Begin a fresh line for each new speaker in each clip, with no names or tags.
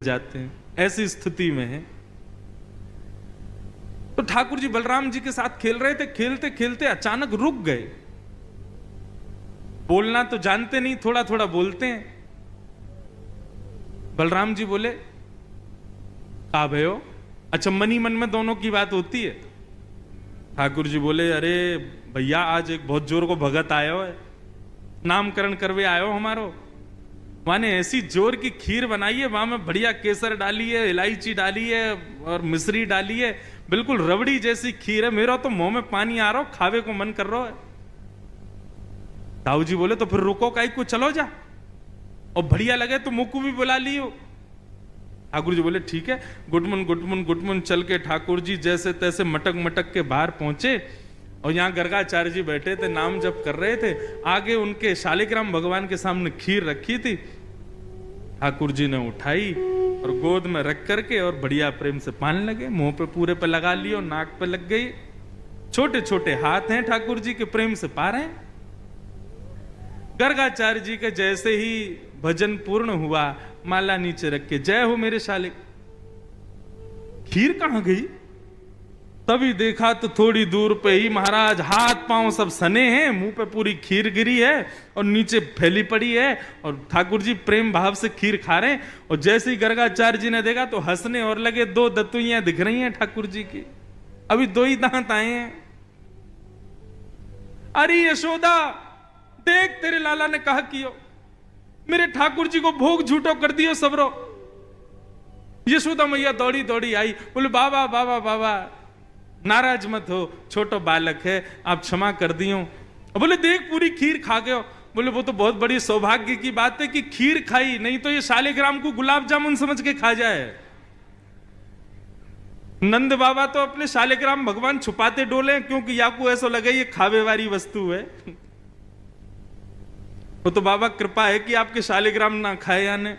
जाते हैं, ऐसी स्थिति में है। तो ठाकुर जी बलराम जी के साथ खेल रहे थे, खेलते खेलते अचानक रुक गए। बोलना तो जानते नहीं, थोड़ा थोड़ा बोलते हैं। बलराम जी बोले, का भयो? अच्छा, मनी मन में दोनों की बात होती है। ठाकुर जी बोले, अरे भैया आज एक बहुत जोर को भगत आयो है, नामकरण करवे आयो हमारो। माने ऐसी जोर की खीर बनाई है, वहां में बढ़िया केसर डाली है, इलायची डाली है और मिश्री डाली है, बिल्कुल रबड़ी जैसी खीर है। मेरा तो मुंह में पानी आ रहा हो, खावे को मन कर रहा है। ताऊ जी बोले, तो फिर रुको काई को, चलो जा, और बढ़िया लगे तो मुक्कू भी बुला लियो। ठाकुर जी बोले, ठीक है। गुटमुन गुटमुन गुटमुन चल के ठाकुर जी जैसे तैसे मटक मटक के बाहर पहुंचे, और यहां गर्गाचार्य जी बैठे थे, नाम जप कर रहे थे। आगे उनके शालिग्राम भगवान के सामने खीर रखी थी। ठाकुर जी ने उठाई और गोद में रख करके और बढ़िया प्रेम से पान लगे, मुंह पे पूरे पे लगा लियो, नाक पे लग गई। छोटे छोटे हाथ हैं ठाकुर जी के, प्रेम से पा रहे हैं। गर्गाचार्य जी के जैसे ही भजन पूर्ण हुआ, माला नीचे रख के, जय हो मेरे शालिक। खीर कहां गई? तभी देखा तो थोड़ी दूर पे ही महाराज हाथ पांव सब सने हैं, मुंह पे पूरी खीर गिरी है और नीचे फैली पड़ी है, और ठाकुर जी प्रेम भाव से खीर खा रहे हैं। और जैसे ही गर्गाचार्य जी ने देखा तो हंसने और लगे। दो दतुइयां दिख रही हैं ठाकुर जी की, अभी दो ही दांत आए हैं। अरे यशोदा देख, तेरे लाला ने कहा कियो, मेरे ठाकुर जी को भोग झूठो कर दियो सबरो। यशोदा मैया दौड़ी दौड़ी आई, बोले बाबा बाबा बाबा नाराज मत हो, छोटो बालक है, आप क्षमा कर दियो। बोले देख पूरी खीर खा गए हो। बोले वो तो बहुत बड़ी सौभाग्य की बात है कि खीर खाई, नहीं तो ये शालिग्राम को गुलाब जामुन समझ के खा जाए। नंद बाबा तो अपने शालिग्राम भगवान छुपाते डोले, क्योंकि याकू ऐसा लगे ये खावे वाली वस्तु है। वो तो बाबा कृपा है कि आपके शालिग्राम ना खाए, यानी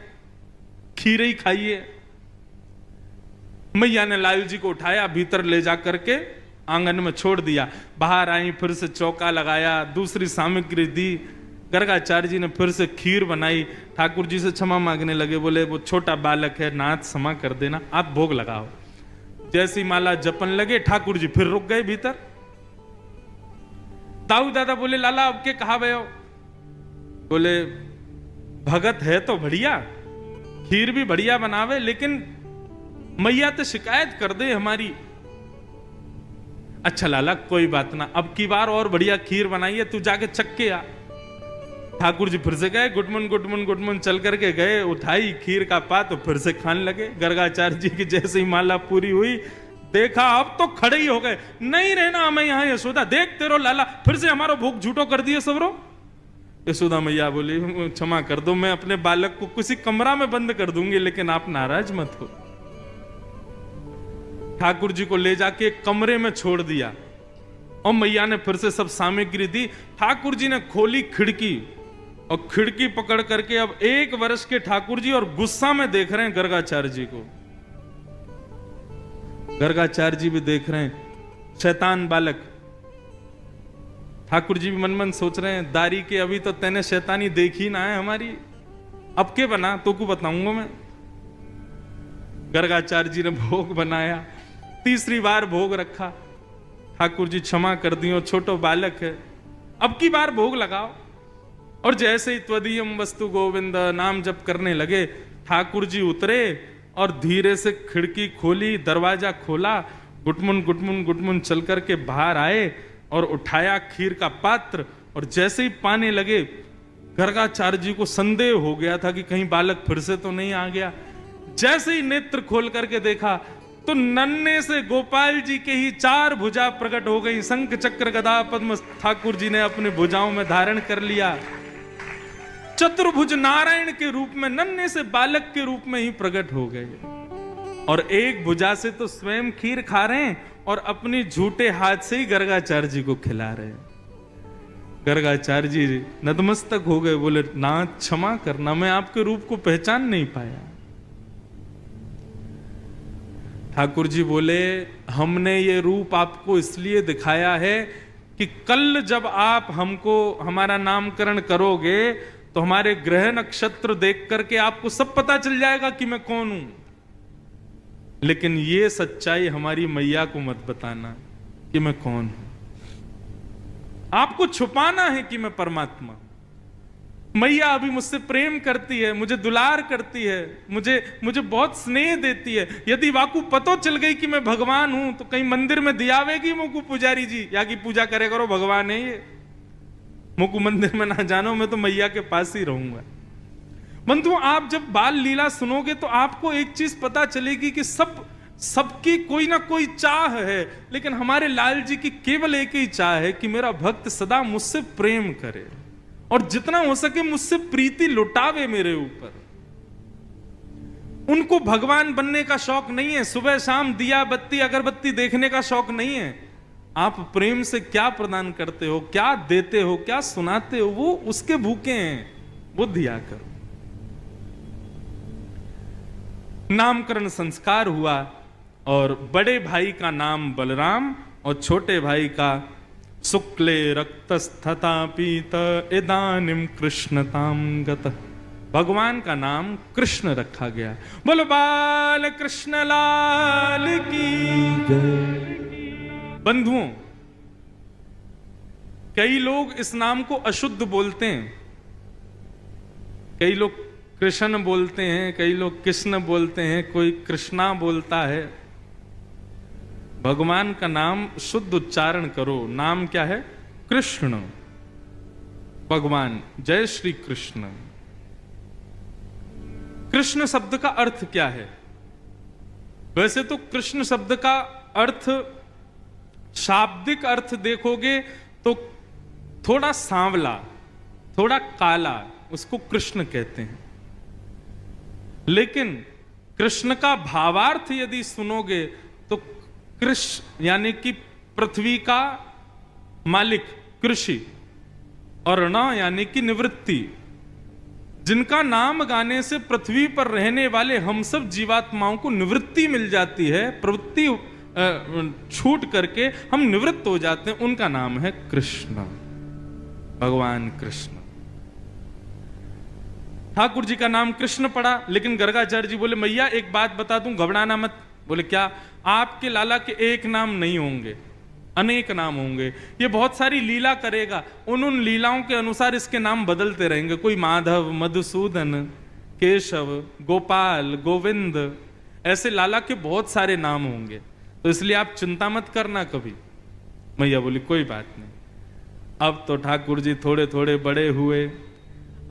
खीर ही खाइए। मैया ने लाल जी को उठाया, भीतर ले जा करके आंगन में छोड़ दिया। बाहर आई, फिर से चौका लगाया, दूसरी सामग्री दी। गर्गाचार्य जी ने फिर से खीर बनाई, ठाकुर जी से क्षमा मांगने लगे। बोले वो छोटा बालक है, नाथ क्षमा कर देना, आप भोग लगाओ। जैसी माला जपन लगे, ठाकुर जी फिर रुक गए भीतर। ताऊ दादा बोले, लाला अब के कहा भयो? बोले भगत है तो बढ़िया, खीर भी बढ़िया बनावे, लेकिन मैया तो शिकायत कर दे हमारी। अच्छा लाला कोई बात ना, अब की बार और बढ़िया खीर बनाइए, तू जाके चख के आ। ठाकुर जी फिर से गए, गुटमुन गुटमुन गुटमुन चल करके गए, उठाई खीर का पात, तो फिर से खाने लगे। गर्गाचार्य जी की जैसे ही माला पूरी हुई, देखा अब तो खड़े ही हो गए, नहीं रहना हमें यहाँ यशोदा, देख तेरो लाला फिर से हमारा भोग झूठो कर दिए सबरो। यशोदा मैया बोली, क्षमा कर दो, मैं अपने बालक को किसी कमरा में बंद कर दूंगी, लेकिन आप नाराज मत हो। ठाकुर जी को ले जाके कमरे में छोड़ दिया, और मैया ने फिर से सब सामग्री दी। ठाकुर जी ने खोली खिड़की, और खिड़की पकड़ करके अब 1 वर्ष के ठाकुर जी और गुस्सा में देख रहे हैं गर्गाचार्य जी को। गर्गाचार्य जी भी देख रहे हैं, शैतान बालक। ठाकुर जी भी मन मन सोच रहे हैं, दारी के अभी तो तेने शैतानी देखी ना है हमारी, अब के बना तो को बताऊंगा मैं। गर्गाचार्य जी ने भोग बनाया, तीसरी बार भोग रखा। ठाकुर जी क्षमा कर दियो, छोटो बालक है, अब की बार भोग लगाओ। और जैसे ही त्वदीयम वस्तु गोविंद नाम जप करने लगे, ठाकुर जी उतरे और धीरे से खिड़की खोली, दरवाजा खोला, गुटमुन गुटमुन गुटमुन चल करके बाहर आए और उठाया खीर का पात्र, और जैसे ही पाने लगे, गर्गाचार्य जी को संदेह हो गया था कि कहीं बालक फिर से तो नहीं आ गया। जैसे ही नेत्र खोल करके देखा तो नन्हे से गोपाल जी के ही 4 भुजा प्रकट हो गई। शंख चक्र गदा पद्म ठाकुर जी ने अपने भुजाओं में धारण कर लिया। चतुर्भुज नारायण के रूप में नन्हे से बालक के रूप में ही प्रकट हो गए, और एक भुजा से तो स्वयं खीर खा रहे हैं और अपनी झूठे हाथ से ही गर्गाचार्य जी को खिला रहे हैं। गर्गाचार्य जी नतमस्तक हो गए, बोले नाथ क्षमा करना, मैं आपके रूप को पहचान नहीं पाया। ठाकुर जी बोले, हमने ये रूप आपको इसलिए दिखाया है कि कल जब आप हमको हमारा नामकरण करोगे तो हमारे ग्रह नक्षत्र देख करके आपको सब पता चल जाएगा कि मैं कौन हूं। लेकिन ये सच्चाई हमारी मैया को मत बताना कि मैं कौन हूं। आपको छुपाना है कि मैं परमात्मा। मैया अभी मुझसे प्रेम करती है, मुझे दुलार करती है, मुझे बहुत स्नेह देती है। यदि वाकू पतो चल गई कि मैं भगवान हूं तो कहीं मंदिर में दियावेगी मुझको पुजारी जी, या की पूजा करे करो, भगवान है ये, मुझको मंदिर में ना जानो, मैं तो मैया के पास ही रहूंगा। बंधुओं, आप जब बाल लीला सुनोगे तो आपको एक चीज पता चलेगी कि सबकी कोई ना कोई चाह है, लेकिन हमारे लाल जी की केवल एक ही चाह है कि मेरा भक्त सदा मुझसे प्रेम करे और जितना हो सके मुझसे प्रीति लुटावे मेरे ऊपर। उनको भगवान बनने का शौक नहीं है, सुबह शाम दिया बत्ती अगरबत्ती देखने का शौक नहीं है। आप प्रेम से क्या प्रदान करते हो, क्या देते हो, क्या सुनाते हो, वो उसके भूखे हैं, वो दिया करो। नामकरण संस्कार हुआ और बड़े भाई का नाम बलराम और छोटे भाई का शुक्ले रक्तस्थता पीत इदानिम कृष्णताम गत, भगवान का नाम कृष्ण रखा गया। बोलो बाल कृष्ण लाल की जय। बंधुओं, कई लोग इस नाम को अशुद्ध बोलते हैं, कई लोग कृष्ण बोलते हैं, कई लोग कृष्ण बोलते हैं, कोई कृष्णा बोलता है। भगवान का नाम शुद्ध उच्चारण करो। नाम क्या है? कृष्ण, भगवान, जय श्री कृष्ण। कृष्ण शब्द का अर्थ क्या है? वैसे तो कृष्ण शब्द का अर्थ, शाब्दिक अर्थ देखोगे तो थोड़ा सांवला, थोड़ा काला, उसको कृष्ण कहते हैं। लेकिन कृष्ण का भावार्थ यदि सुनोगे तो कृष्ण यानी कि पृथ्वी का मालिक, कृषि, और न यानी कि निवृत्ति। जिनका नाम गाने से पृथ्वी पर रहने वाले हम सब जीवात्माओं को निवृत्ति मिल जाती है, प्रवृत्ति छूट करके हम निवृत्त हो जाते हैं, उनका नाम है कृष्ण, भगवान कृष्ण। ठाकुर जी का नाम कृष्ण पड़ा, लेकिन गर्गाचार्य जी बोले मैया एक बात बता दूं, घबराना मत। बोले क्या? आपके लाला के एक नाम नहीं होंगे, अनेक नाम होंगे। ये बहुत सारी लीला करेगा, उन लीलाओं के अनुसार इसके नाम बदलते रहेंगे। कोई माधव, मधुसूदन, केशव, गोपाल, गोविंद, ऐसे लाला के बहुत सारे नाम होंगे, तो इसलिए आप चिंता मत करना कभी। मैया बोली कोई बात नहीं। अब तो ठाकुर जी थोड़े थोड़े बड़े हुए।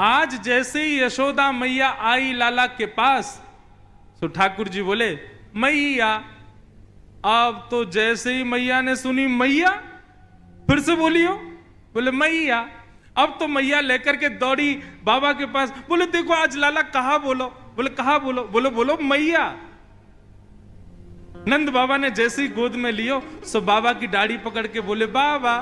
आज जैसे ही यशोदा मैया आई लाला के पास, तो ठाकुर जी बोले मैया। अब तो जैसे ही मैया ने सुनी मैया, फिर से बोलियो, बोले मैया। अब तो मैया लेकर के दौड़ी बाबा के पास, बोले देखो आज लाला कहा बोलो। बोले कहा बोलो? बोलो बोलो मैया। नंद बाबा ने जैसे ही गोद में लियो, सो बाबा की दाढ़ी पकड़ के बोले बाबा।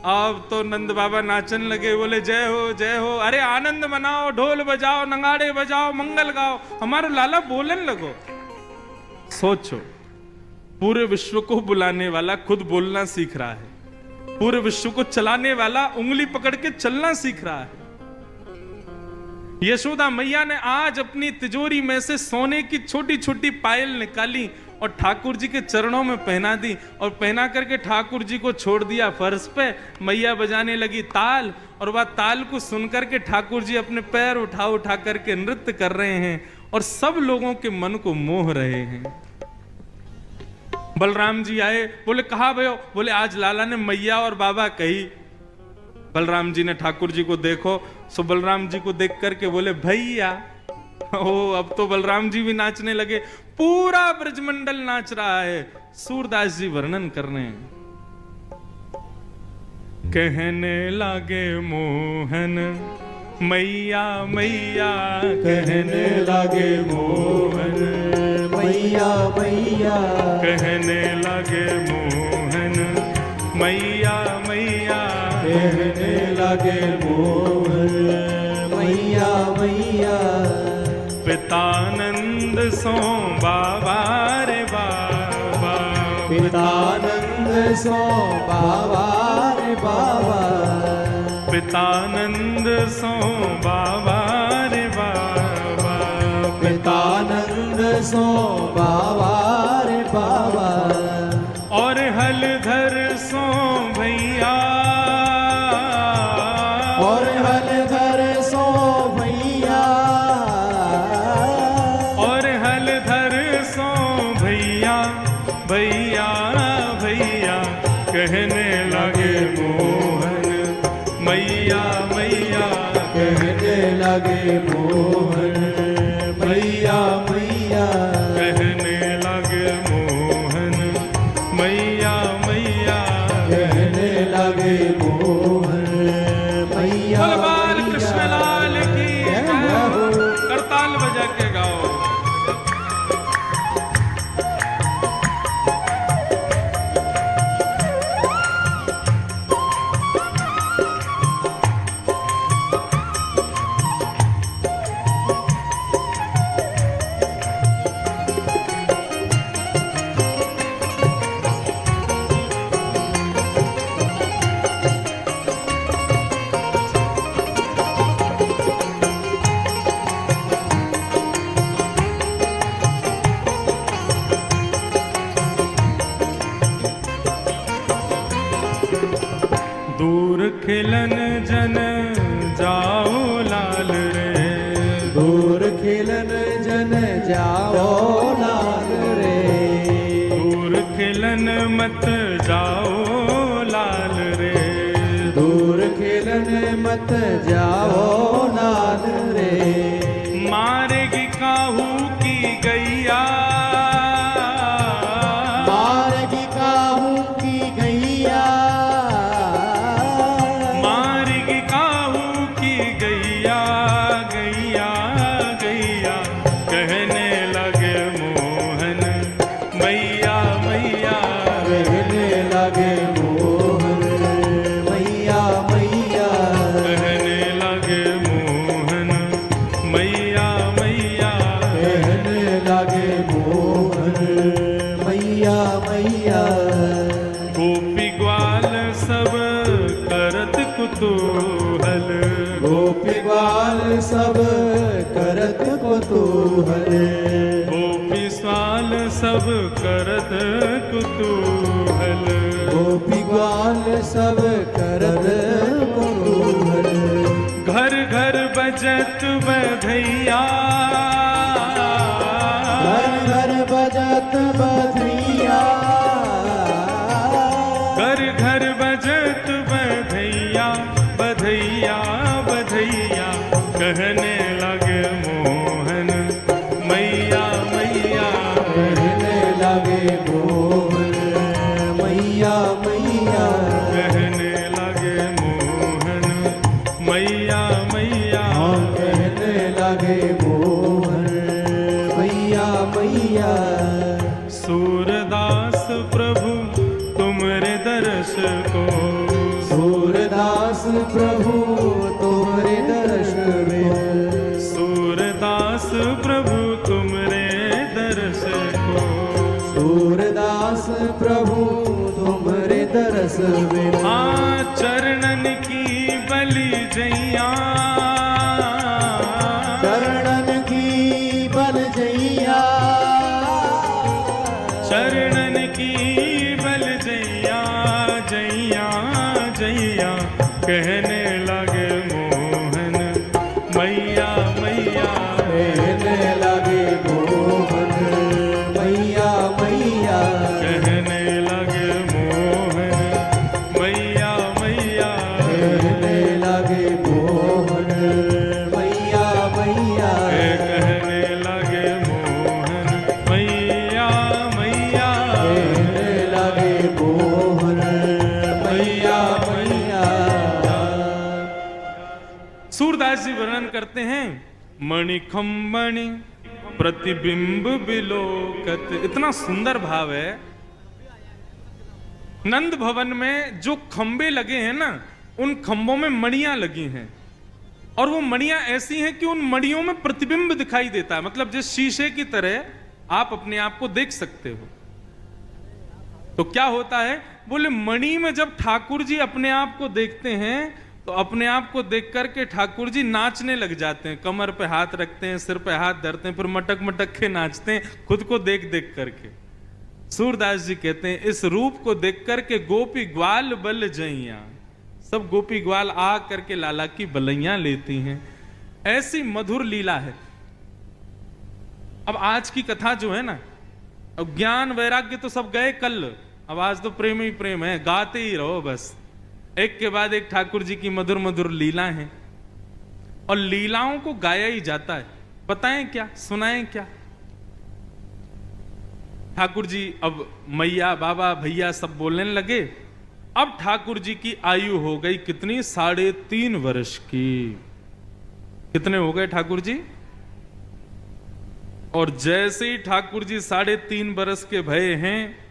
अब तो नंद बाबा नाचन लगे, बोले जय हो जय हो, अरे आनंद मनाओ, ढोल बजाओ, नगाड़े बजाओ, मंगल गाओ, हमारा लाला बोलने लगो। सोचो, पूरे विश्व को बुलाने वाला खुद बोलना सीख रहा है, पूरे विश्व को चलाने वाला उंगली पकड़ के चलना सीख रहा है। यशोदा मैया ने आज अपनी तिजोरी में से सोने की छोटी छोटी पायल निकाली और ठाकुर जी के चरणों में पहना दी, और पहना करके ठाकुर जी को छोड़ दिया फर्श पे। मैया बजाने लगी ताल, और वह ताल को सुनकर के ठाकुर जी अपने पैर उठा उठा करके नृत्य कर रहे हैं और सब लोगों के मन को मोह रहे हैं। बलराम जी आए, बोले कहा भयो? बोले आज लाला ने मैया और बाबा कही। बलराम जी ने ठाकुर जी को देखो, सो बलराम जी को देख करके बोले भैया। ओ, अब तो बलराम जी भी नाचने लगे, पूरा ब्रजमंडल नाच रहा है। सूरदास जी वर्णन कर रहे हैं, कहने लागे मोहन मैया मैया, कहने लागे मोहन
मैया मैया,
कहने लागे मोहन मैया मैया,
कहने लागे मोहन मैया मैया।
पितानंद सो बाबा रे बाबा,
पितानंद सो बाबा रे बाबा,
पितानंद सो बाबा रे बाबा,
पितानंद सो बाबा रे बाबा,
और हलधर सो भैया,
और हलधर सो भैया,
और हलधर सो भैया, भैया भैया कहने लगे मोहन मैया मैया,
कहने लगे मोहन मैया मैया,
कहने लगे मोहन मैया मैया,
कहने लगे मोहन मैया
बोल बाल
मैया।
कृष्ण लाल की जय। करताल बजा के गाओ। दूर खिलन जन जाओ लाल रे,
दूर खिलन जन जाओ लाल रे,
दूर खिलन मत जाओ लाल रे,
दूर खिलन मत जाओ लाल रे,
मारेगी काहू की गैया,
मारेगी काहू की गैया,
मारेगी काहू की गैया, गैया गैया कहने लगे मोहन मैया मैया,
कहने लगे मोहन मैया मैया,
कहने लगे मोहन मैया मैया,
कहने लगे मोहन मैया मैया,
गोपी ग्वाल सब करत कुतूहल,
गोपी ग्वाल सब करत कुतूहल,
गोपी स्वाल सब करत कुतूहल,
गोपी ग्वाल सब करत कुतूहल,
घर घर बजत बधैया,
घर घर बजत बधैया,
घर घर बजत बधैया, बधैया बधैया कहने लगे मोहन मैया मैया,
कहने लगे मोहन मैया मैया,
कहने लगे मोहन मैया मैया,
कहने लगे मोहन मैया मैया,
सूरदास प्रभु तुमरे दर्श को,
सूरदास प्रभु तुम्हारे दर्श में,
सूरदास प्रभु तुमरे दर्श को,
सूरदास प्रभु तुम्हारे दर्श में,
हाँ चरणन की बलि जैया,
चरणन की बल जैया,
चरणन की बल जैया, जैया जैया कहने लगे मोहन मैया मैया,
कहने लगे मोहन मैया मैया,
कहने लगे मोहन मैया मैया,
कहने लगे मोहन मैया मैया,
कहने लगे मोहन मैया मैया,
कहने लगे मोहन मैया मैया।
सूरदास जी वर्णन करते हैं मणिखंबणि प्रतिबिंब बिलोकत, इतना सुंदर भाव है। नंद भवन में जो खंबे लगे हैं ना, उन खंबों में मणियां लगी हैं, और वो मणियां ऐसी हैं कि उन मणियों में प्रतिबिंब दिखाई देता है, मतलब जिस शीशे की तरह आप अपने आप को देख सकते हो। तो क्या होता है, बोले मणि में जब ठाकुर जी अपने आप को देखते हैं तो अपने आप को देख करके ठाकुर जी नाचने लग जाते हैं, कमर पे हाथ रखते हैं, सिर पे हाथ धरते हैं, फिर मटक मटक के नाचते हैं खुद को देख देख करके। सूरदास जी कहते हैं इस रूप को देख करके गोपी ग्वाल बल जइया, सब गोपी ग्वाल आ करके लाला की बलैया लेती हैं। ऐसी मधुर लीला है। अब आज की कथा जो है ना, अब ज्ञान वैराग्य तो सब गए कल, अब आज तो प्रेम ही प्रेम है, गाते ही रहो बस। एक के बाद एक ठाकुर जी की मधुर मधुर लीला है, और लीलाओं को गाया ही जाता है। बताएं क्या, सुनाएं क्या। ठाकुर जी अब मैया बाबा भैया सब बोलने लगे। अब ठाकुर जी की आयु हो गई कितनी, 3.5 वर्ष की। कितने हो गए ठाकुर जी? और जैसे ही ठाकुर जी 3.5 वर्ष के भये हैं,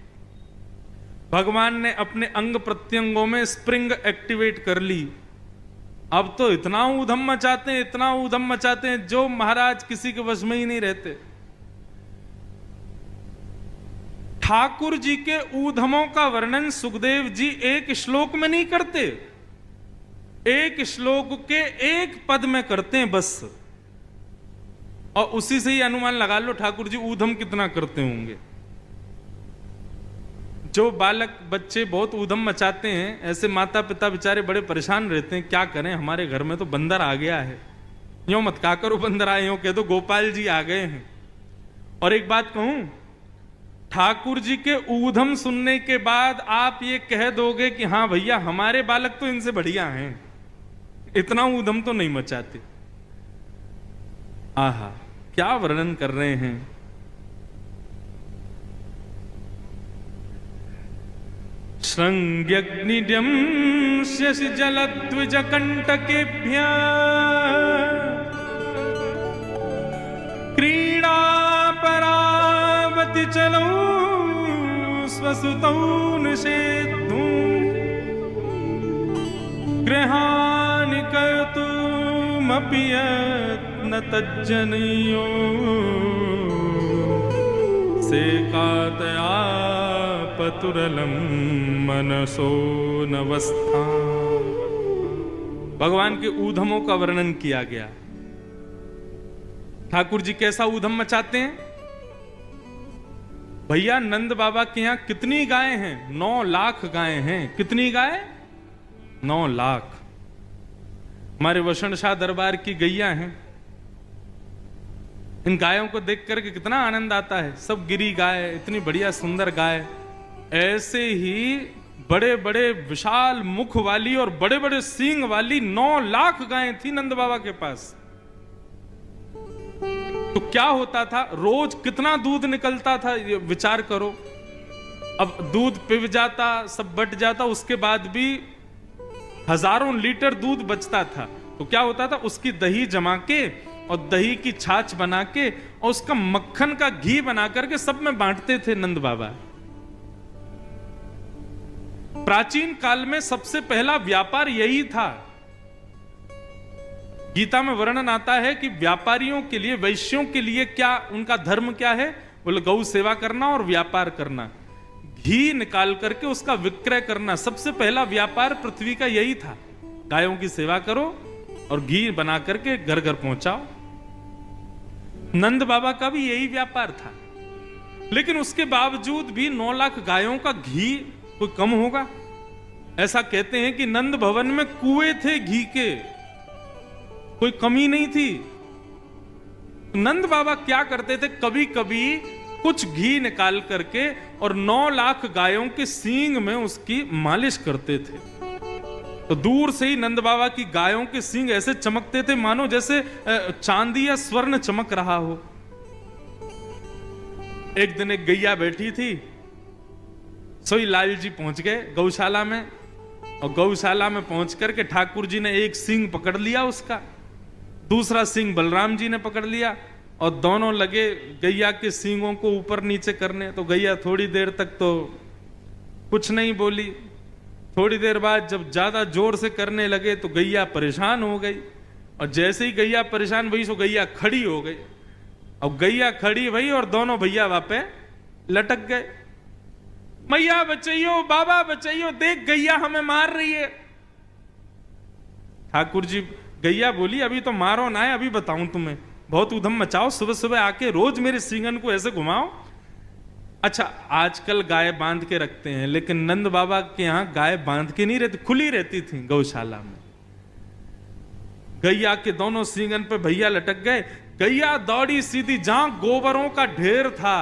भगवान ने अपने अंग प्रत्यंगों में स्प्रिंग एक्टिवेट कर ली। अब तो इतना ऊधम मचाते हैं, इतना ऊधम मचाते हैं, जो महाराज किसी के वश में ही नहीं रहते। ठाकुर जी के ऊधमों का वर्णन सुखदेव जी एक श्लोक में नहीं करते, एक श्लोक के एक पद में करते हैं बस, और उसी से ही अनुमान लगा लो ठाकुर जी ऊधम कितना करते होंगे। जो बालक बच्चे बहुत ऊधम मचाते हैं, ऐसे माता पिता बेचारे बड़े परेशान रहते हैं, क्या करें हमारे घर में तो बंदर आ गया है। यूं मत कहा करो बंदर आए, यूं कह दो गोपाल जी आ गए हैं। और एक बात कहूं, ठाकुर जी के ऊधम सुनने के बाद आप ये कह दोगे कि हाँ भैया हमारे बालक तो इनसे बढ़िया हैं, इतना ऊधम तो नहीं मचाते। आहा क्या वर्णन कर रहे हैं। श्रृंग्यग्निड्यं शशि जलद्विज कंटकेभ्य क्रीडा परावति चलो स्वसुतौ निषेद्धु गृहाणि कर्तुमपि यत्न तज्जनयो सेकातया पतुरलम मनसो नवस्था। भगवान के ऊधमों का वर्णन किया गया। ठाकुर जी कैसा ऊधम मचाते हैं। भैया नंद बाबा के यहां कितनी गाय हैं? 9 लाख गाय हैं। कितनी गाय? 9 लाख। हमारे वसण शाह दरबार की गैया हैं। इन गायों को देख करके कितना आनंद आता है। सब गिरी गाय, इतनी बढ़िया सुंदर गाय। ऐसे ही बड़े बड़े विशाल मुख वाली और बड़े बड़े सींग वाली 9 लाख गायें थी नंद बाबा के पास। तो क्या होता था, रोज कितना दूध निकलता था, ये विचार करो। अब दूध पिव जाता, सब बट जाता, उसके बाद भी हजारों लीटर दूध बचता था। तो क्या होता था, उसकी दही जमा के और दही की छाछ बना के और उसका मक्खन का घी बना करके सब में बांटते थे नंद बाबा। प्राचीन काल में सबसे पहला व्यापार यही था। गीता में वर्णन आता है कि व्यापारियों के लिए, वैश्यों के लिए क्या उनका धर्म क्या है? बोले गौ सेवा करना और व्यापार करना, घी निकाल करके उसका विक्रय करना। सबसे पहला व्यापार पृथ्वी का यही था। गायों की सेवा करो और घी बना करके घर घर पहुंचाओ। नंद बाबा का भी यही व्यापार था। लेकिन उसके बावजूद भी 9 लाख गायों का घी कोई कम होगा? ऐसा कहते हैं कि नंद भवन में कुएं थे घी के, कोई कमी नहीं थी। नंद बाबा क्या करते थे, कभी कभी कुछ घी निकाल करके और 9 लाख गायों के सींग में उसकी मालिश करते थे। तो दूर से ही नंद बाबा की गायों के सींग ऐसे चमकते थे मानो जैसे चांदी या स्वर्ण चमक रहा हो। एक दिन एक गैया बैठी थी, सोई लाल जी पहुंच गए गौशाला में, और गौशाला में पहुंच करके ठाकुर जी ने एक सींग पकड़ लिया उसका, दूसरा सींग बलराम जी ने पकड़ लिया, और दोनों लगे गैया के सींगों को ऊपर नीचे करने। तो गैया थोड़ी देर तक तो कुछ नहीं बोली। थोड़ी देर बाद जब ज्यादा जोर से करने लगे तो गैया परेशान हो गई, और जैसे ही गैया परेशान हुई तो गैया खड़ी हो गई। अब गैया खड़ी भई और दोनों भैया वहां पे लटक गए। मैया बचाइयो, बाबा बचाइयो, देख गैया हमें मार रही है। ठाकुर जी, गैया बोली अभी तो मारो ना है, अभी बताऊं तुम्हें, बहुत उधम मचाओ, सुबह सुबह आके रोज मेरे सींगन को ऐसे घुमाओ। अच्छा, आजकल गाय बांध के रखते हैं, लेकिन नंद बाबा के यहां गाय बांध के नहीं रहती, खुली रहती थी गौशाला में। गैया के दोनों सींगन पे भैया लटक गए। गैया दौड़ी सीधी जहां गोबरों का ढेर था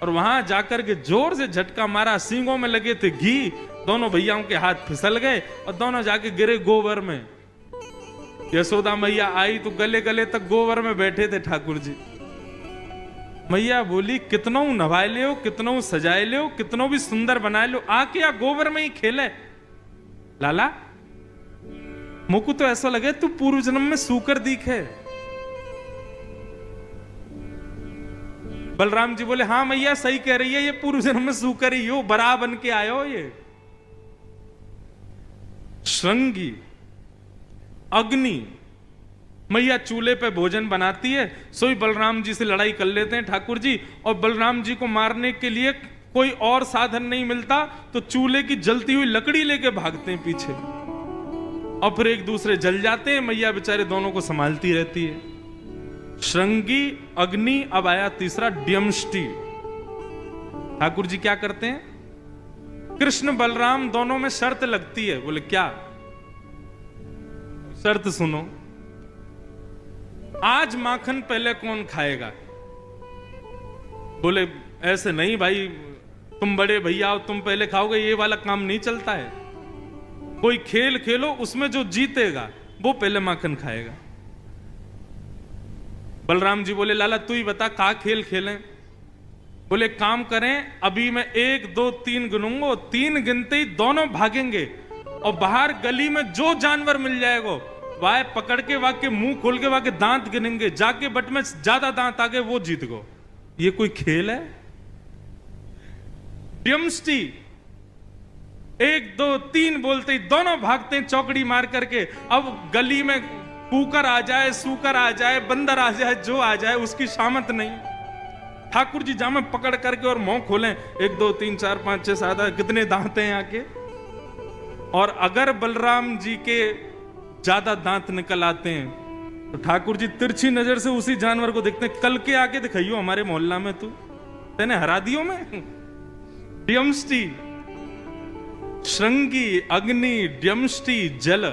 और वहां जाकर के जोर से झटका मारा, सींगों में लगे थे घी, दोनों भैयाओं के हाथ फिसल गए और दोनों जाके गिरे गोबर में। यशोदा मैया आई तो गले गले तक गोबर में बैठे थे ठाकुर जी। मैया बोली कितनों नवाए ले हो, कितनों सजाए ले हो, कितनों भी सुंदर बनाए लो, आके या गोबर में ही खेले। लाला मुझको तो ऐसा लगे तू पूर्व जन्म में सूकर दिखे। बलराम जी बोले हाँ मैया सही कह रही है, ये पूर्व जन्म में सूकर ही हो, बरा बन के आयो। ये श्रृंगी अग्नि मैया चूल्हे पे भोजन बनाती है, सोई बलराम जी से लड़ाई कर लेते हैं ठाकुर जी, और बलराम जी को मारने के लिए कोई और साधन नहीं मिलता तो चूल्हे की जलती हुई लकड़ी लेके भागते हैं पीछे, और फिर एक दूसरे जल जाते हैं। मैया बेचारे दोनों को संभालती रहती है। श्रृंगी अग्नि, अब आया तीसरा ड्यमष्टि। ठाकुर जी क्या करते हैं, कृष्ण बलराम दोनों में शर्त लगती है। बोले क्या शर्त सुनो, आज माखन पहले कौन खाएगा? बोले ऐसे नहीं भाई, तुम बड़े भैया हो, तुम पहले खाओगे, ये वाला काम नहीं चलता है। कोई खेल खेलो, उसमें जो जीतेगा वो पहले माखन खाएगा। बलराम जी बोले लाला तू ही बता का खेल खेलें? बोले काम करें, अभी मैं 1 2 3 गिनूंगा, 3 गिनते ही दोनों भागेंगे और बाहर गली में जो जानवर मिल जाएगा वाह पकड़ के वाह के मुंह खोल के वाह के दांत गिनेंगे, जाके बट में ज्यादा दांत आ गए वो जीत गो। ये कोई खेल है? ड्यमष्टि 1 2 3 बोलते ही दोनों भागते हैं चौकड़ी मार करके। अब गली में कुकर आ जाए, सूकर आ जाए, बंदर आ जाए, जो आ जाए उसकी शामत नहीं। ठाकुर जी जामे पकड़ करके और मुंह खोलें, 1 2 3 4 5 6 7 कितने दांत हैं आके। और अगर बलराम जी के ज्यादा दांत निकल आते हैं तो ठाकुर जी तिरछी नजर से उसी जानवर को देखते हैं, कल के आके दिखाइयो हमारे मोहल्ला में तू, तेने हरा दियो में। ड्यमष्टि श्रृंगी अग्नि ड्यमष्टि जल।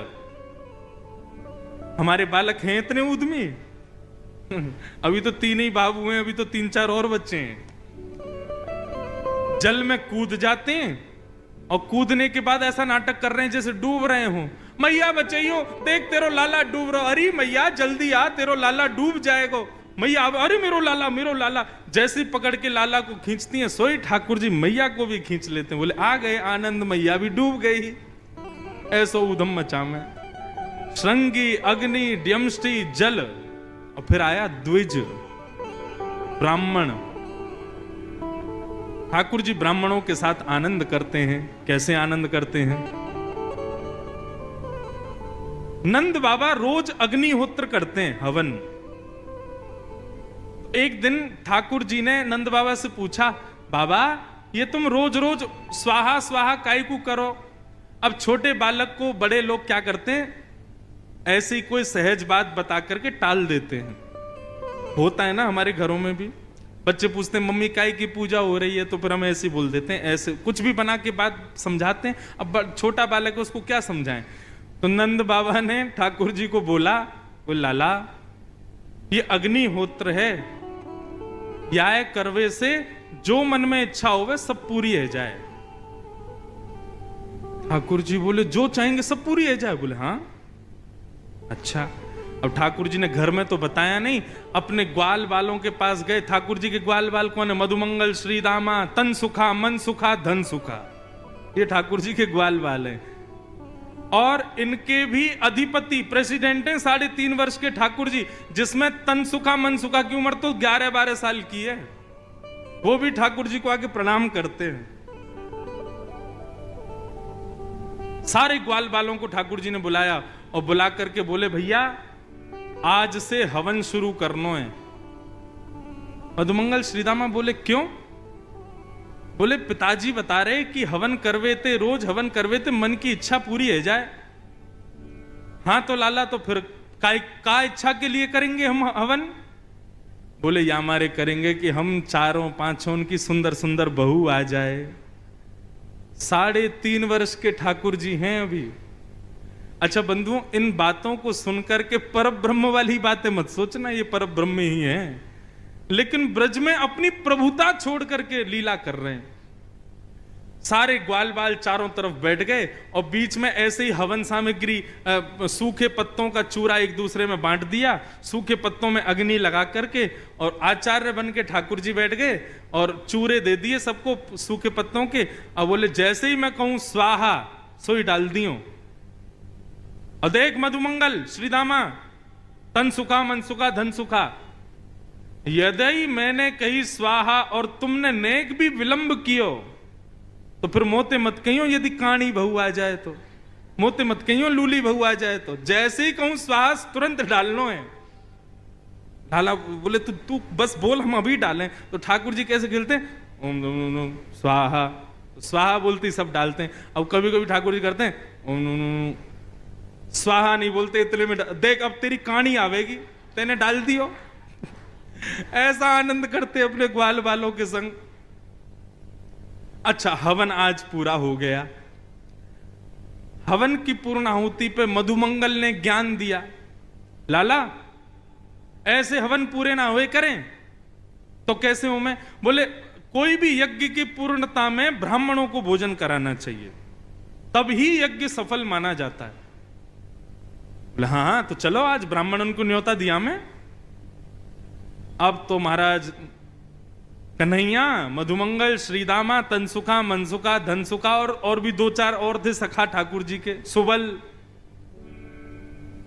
हमारे बालक हैं इतने उद्यमी, अभी तो 3 ही बाबू हैं, अभी तो 3 4 और बच्चे हैं। जल में कूद जाते हैं और कूदने के बाद ऐसा नाटक कर रहे हैं जैसे डूब रहे हो। मैया बचाइयो, देख तेरो लाला डूब रहा। अरे मैया जल्दी आ, तेरो लाला डूब जाएगा। मैया अरे मेरो लाला, मेरो लाला। जैसे पकड़ के लाला को खींचती हैं, सोई ठाकुर जी मैया को भी खींच लेते हैं। बोले आ गए आनंद, मैया भी डूब गई। ऐसो उधम मचा में श्रृंगी अग्नि ड्यमष्टि जल। और फिर आया द्विज ब्राह्मण। ठाकुर जी ब्राह्मणों के साथ आनंद करते हैं। कैसे आनंद करते हैं? नंद बाबा रोज अग्निहोत्र करते हैं, हवन। एक दिन ठाकुर जी ने नंद बाबा से पूछा, बाबा ये तुम रोज रोज स्वाहा स्वाहा काई को करो? अब छोटे बालक को बड़े लोग क्या करते हैं, ऐसे ही कोई सहज बात बता करके टाल देते हैं। होता है ना हमारे घरों में भी, बच्चे पूछते हैं मम्मी काय की पूजा हो रही है, तो फिर हम ऐसे ही बोल देते हैं, ऐसे कुछ भी बना के बात समझाते हैं। अब छोटा बालक है उसको क्या समझाएं? तो नंद बाबा ने ठाकुर जी को बोला, वो लाला ये अग्निहोत्र है, या करवे से जो मन में इच्छा होवे सब पूरी है जाए। ठाकुर जी बोले जो चाहेंगे सब पूरी है जाए? बोले हाँ। अच्छा, अब ठाकुर जी ने घर में तो बताया नहीं, अपने ग्वाल बालों के पास गए। ठाकुर जी के ग्वाल बाल कौन है? मधुमंगल श्रीदामा, तन सुखा मन सुखा धन सुखा, ये ठाकुर जी के ग्वाल बाल हैं। और इनके भी अधिपति प्रेसिडेंट हैं 3.5 वर्ष के ठाकुर जी, जिसमें तन सुखा मन सुखा की उम्र तो 11-12 साल की है। वो भी ठाकुर जी को आके प्रणाम करते हैं। सारे ग्वाल बालों को ठाकुर जी ने बुलाया और बुला करके बोले भैया आज से हवन शुरू करना है। मधुमंगल श्रीदामा बोले क्यों? बोले पिताजी बता रहे कि हवन करवे थे, रोज हवन करवे थे, मन की इच्छा पूरी है जाए। हाँ तो लाला, तो फिर का इच्छा के लिए करेंगे हम हवन? बोले या हमारे करेंगे कि हम चारों पांचों उनकी सुंदर सुंदर बहू आ जाए। 3.5 वर्ष के ठाकुर जी हैं अभी। अच्छा बंधुओं, इन बातों को सुनकर के परब्रह्म वाली बातें मत सोचना, ये परब्रह्म ही है, लेकिन ब्रज में अपनी प्रभुता छोड़ करके लीला कर रहे हैं। सारे ग्वाल बाल चारों तरफ बैठ गए और बीच में ऐसे ही हवन सामग्री, सूखे पत्तों का चूरा एक दूसरे में बांट दिया, सूखे पत्तों में अग्नि लगा करके, और आचार्य बन के ठाकुर जी बैठ गए और चूरे दे दिए सबको सूखे पत्तों के। अब बोले जैसे ही मैं कहूं स्वाहा, सोई डाल दियो। और देख मधुमंगल श्रीदामा, तन सुखा मन सुखा धन सुखा, यदि मैंने कही स्वाहा और तुमने नेक भी विलंब कियो तो फिर मोते मत कहियो यदि काणी बहू आ जाए तो, मोते मत कहियो लूली बहू आ जाए तो, जैसे ही कहूं स्वाहा तुरंत डालनो है। ढाला बोले तू बस बोल, हम अभी डालें। तो ठाकुर जी कैसे खेलते हैं, ओम नमो स्वाहा, स्वाहा बोलते सब डालते हैं। अब कभी कभी ठाकुर जी करते हैं ओम नमो स्वाहा नहीं बोलते, इतने में देख अब तेरी कहानी आवेगी, तेने डाल दियो। ऐसा आनंद करते अपने ग्वाल बालों के संग। अच्छा, हवन आज पूरा हो गया। हवन की पूर्णाहुति पे मधुमंगल ने ज्ञान दिया, लाला ऐसे हवन पूरे ना हुए करें तो कैसे हो? मैं बोले कोई भी यज्ञ की पूर्णता में ब्राह्मणों को भोजन कराना चाहिए, तब ही यज्ञ सफल माना जाता है। बोले हाँ तो चलो आज ब्राह्मणों को न्योता दिया मैं। अब तो महाराज कन्हैया, मधुमंगल, श्रीदामा, तनसुखा, मनसुखा, धनसुखा और भी 2-4 और थे सखा ठाकुर जी के, सुबल,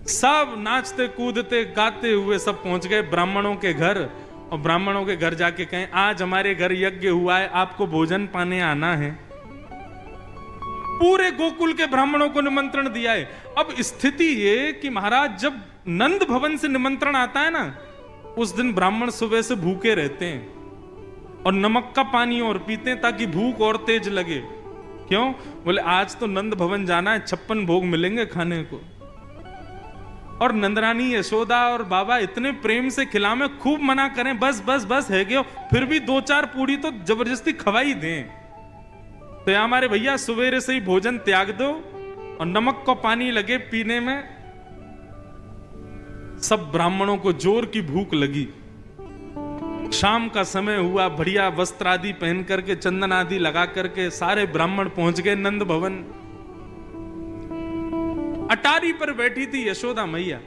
सब नाचते कूदते गाते हुए सब पहुंच गए ब्राह्मणों के घर। और ब्राह्मणों के घर जाके कहें आज हमारे घर यज्ञ हुआ है, आपको भोजन पाने आना है। पूरे गोकुल के ब्राह्मणों को निमंत्रण दिया है। अब स्थिति ये कि महाराज जब नंद भवन से निमंत्रण आता है ना, उस दिन ब्राह्मण सुबह से भूखे रहते हैं और नमक का पानी और पीते हैं ताकि भूख और तेज लगे। क्यों? बोले आज तो नंद भवन जाना है, 56 भोग मिलेंगे खाने को। और नंदरानी यशोदा और बाबा इतने प्रेम से खिलावे, खूब मना करें बस बस बस है गयो, फिर भी 2-4 पूड़ी तो जबरदस्ती खवाई दें। तो हमारे भैया सवेरे से ही भोजन त्याग दो और नमक को पानी लगे पीने में। सब ब्राह्मणों को जोर की भूख लगी। शाम का समय हुआ, बढ़िया वस्त्र आदि पहन करके, चंदन आदि लगा करके सारे ब्राह्मण पहुंच गए नंद भवन। अटारी पर बैठी थी यशोदा मैया।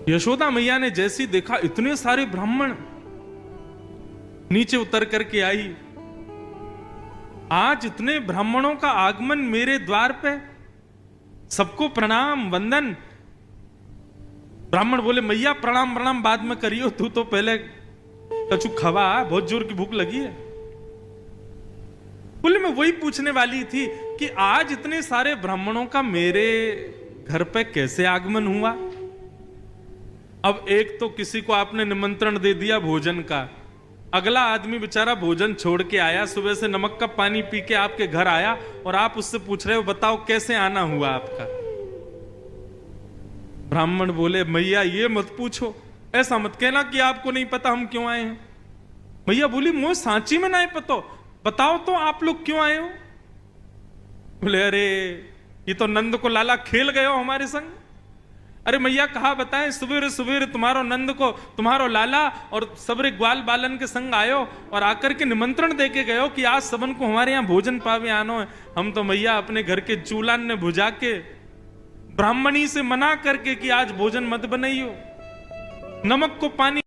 यशोदा मैया ने जैसी देखा इतने सारे ब्राह्मण, नीचे उतर करके आई। आज इतने ब्राह्मणों का आगमन मेरे द्वार पे, सबको प्रणाम वंदन। ब्राह्मण बोले मैया प्रणाम प्रणाम बाद में करियो, तू तो पहले कछु खवा, बहुत जोर की भूख लगी है। बोले मैं वही पूछने वाली थी कि आज इतने सारे ब्राह्मणों का मेरे घर पे कैसे आगमन हुआ? अब एक तो किसी को आपने निमंत्रण दे दिया भोजन का, अगला आदमी बेचारा भोजन छोड़ के आया, सुबह से नमक का पानी पी के आपके घर आया और आप उससे पूछ रहे हो बताओ कैसे आना हुआ आपका? ब्राह्मण बोले मैया ये मत पूछो, ऐसा मत कहना कि आपको नहीं पता हम क्यों आए हैं। मैया बोली मुझे सांची में नहीं पता, बताओ तो आप लोग क्यों आए हो? बोले अरे ये तो नंद को लाला खेल गए हो हमारे संग। अरे मैया कहा बताएं, सवेरे सवेरे तुम्हारो नंद को तुम्हारो लाला और सबरे ग्वाल बालन के संग आयो और आकर के निमंत्रण दे के गयो कि आज सबन को हमारे यहाँ भोजन पावे आनो है। हम तो मैया अपने घर के चूलान ने बुझा के ब्राह्मणी से मना करके कि आज भोजन मत बनाइयो, नमक को पानी